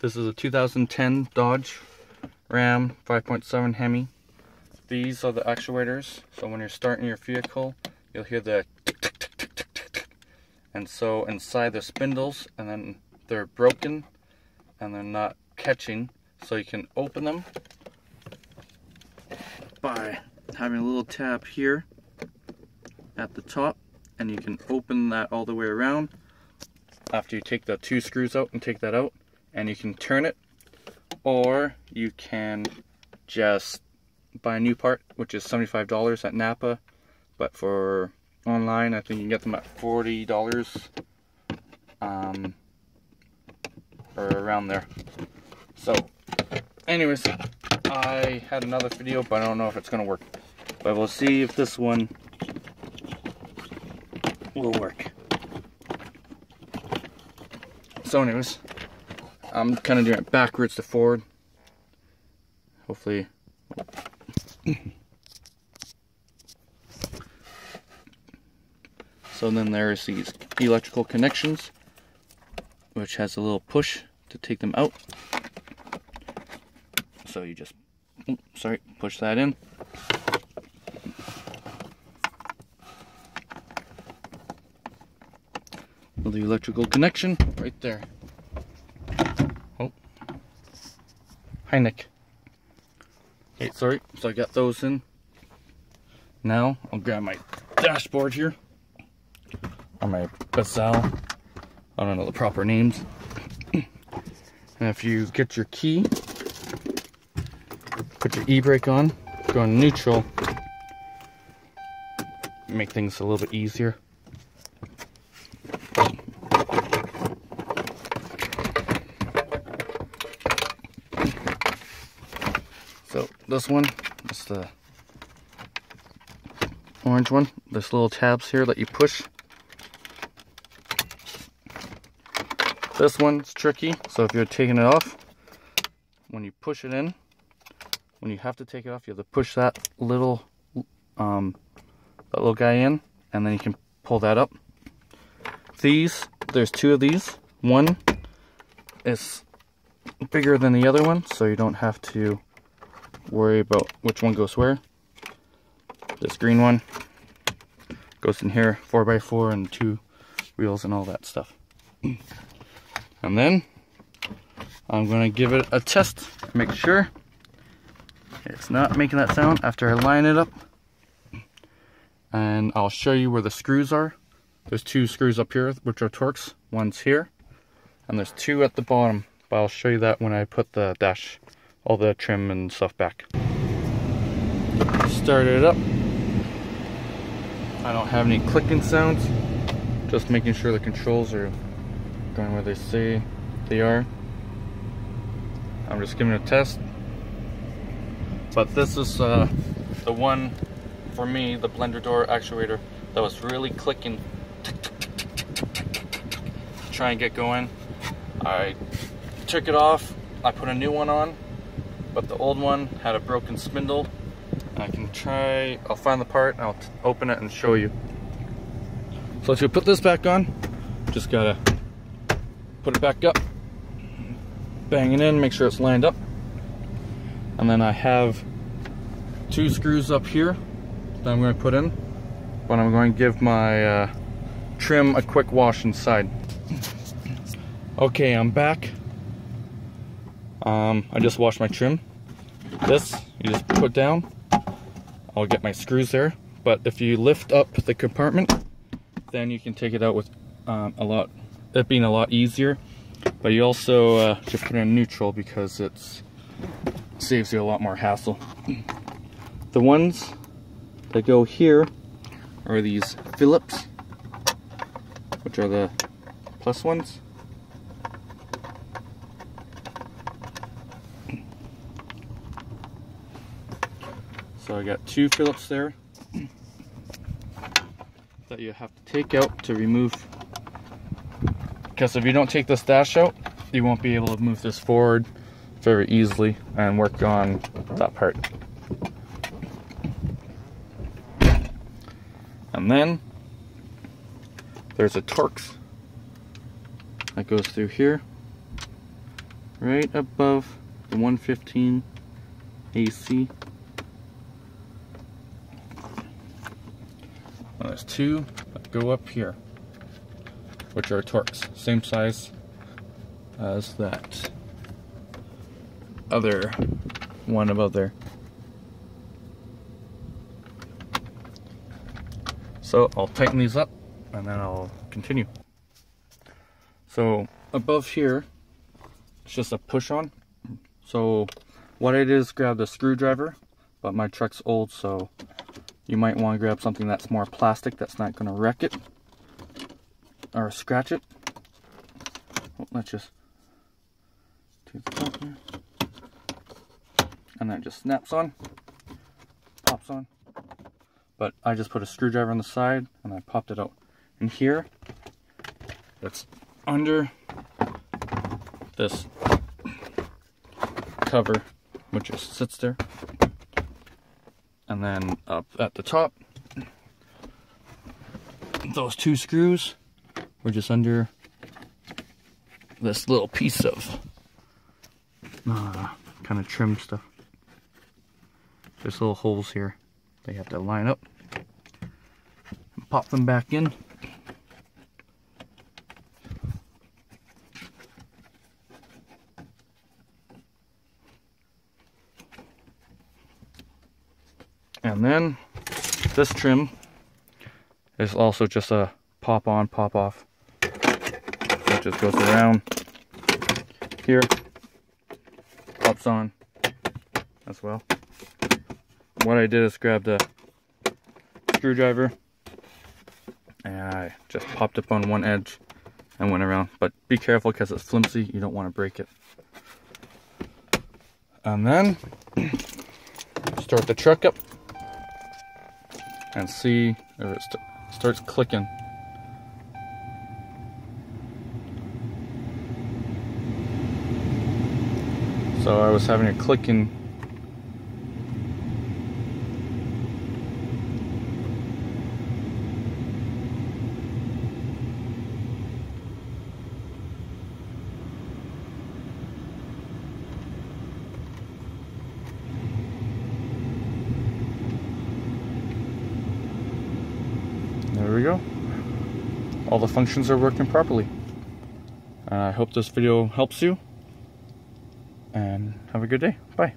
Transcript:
This is a 2010 Dodge Ram 5.7 Hemi. These are the actuators. So when you're starting your vehicle, you'll hear the tick, tick, tick, tick, tick, tick, tick. And so inside the spindles, and then they're broken and they're not catching. So you can open them by having a little tab here at the top, and you can open that all the way around after you take the 2 screws out and take that out, and you can turn it, or you can just buy a new part, which is $75 at Napa, but for online I think you can get them at $40 or around there. So anyways, I had another video, but I don't know if it's gonna work, but we'll see if this one will work. So anyways, I'm kind of doing it backwards to forward. Hopefully. So then there's these electrical connections, which has a little push to take them out. So you just, push that in. The electrical connection right there. Oh, hi Nick. Okay, sorry. So I got those in. Now I'll grab my dashboard here, or my bezel. I don't know the proper names. And if you get your key, put your e-brake on, go in neutral, make things a little bit easier. So this one is the orange one. There's little tabs here that you push. This one's tricky, so if you're taking it off, when you push it in, when you have to take it off, you have to push that little guy in, and then you can pull that up. There's 2 of these. One is bigger than the other one, so you don't have to worry about which one goes where. This green one goes in here, 4x4 and 2 wheels and all that stuff. And then I'm going to give it a test, make sure it's not making that sound after I line it up. And I'll show you where the screws are. There's 2 screws up here, which are Torx. One's here, and there's 2 at the bottom. But I'll show you that when I put the dash, all the trim and stuff back. Start it up. I don't have any clicking sounds. Just making sure the controls are going where they say they are. I'm just giving it a test. But this is the one, for me, the blender door actuator that was really clicking to try and get going. I took it off, I put a new one on, but the old one had a broken spindle. I'll find the part and I'll open it and show you. So to put this back on, just gotta put it back up, bang it in, make sure it's lined up. And then I have 2 screws up here that I'm going to put in, but I'm going to give my trim a quick wash inside. Okay, I'm back. I just washed my trim. This, you just put down. I'll get my screws there, but if you lift up the compartment, then you can take it out with it being a lot easier. But you also should put it in neutral because it saves you a lot more hassle. The ones that go here are these Phillips, which are the plus ones. So I got 2 Phillips there that you have to take out to remove, because if you don't take this dash out, you won't be able to move this forward very easily and work on that part. And then there's a Torx that goes through here, right above the 115 AC. And there's two that go up here, which are Torx, same size as that other one above there. So I'll tighten these up and then I'll continue. So above here, it's just a push on. So what I did is grab the screwdriver, but my truck's old, so you might want to grab something that's more plastic, that's not going to wreck it or scratch it. Oh, let's just take the top here. And that just snaps on, pops on. But I just put a screwdriver on the side and I popped it out. And here, it's under this cover, which just sits there. And then up at the top, those two screws were just under this little piece of kind of trim stuff. There's little holes here. They have to line up and pop them back in. And then this trim is also just a pop on, pop off. It just goes around here, pops on as well. What I did is grab the screwdriver and I just popped up on one edge and went around. But be careful because it's flimsy, you don't want to break it. And then start the truck up and see if it starts clicking. So I was having a clicking. There we go. All the functions are working properly. I hope this video helps you, and have a good day. Bye.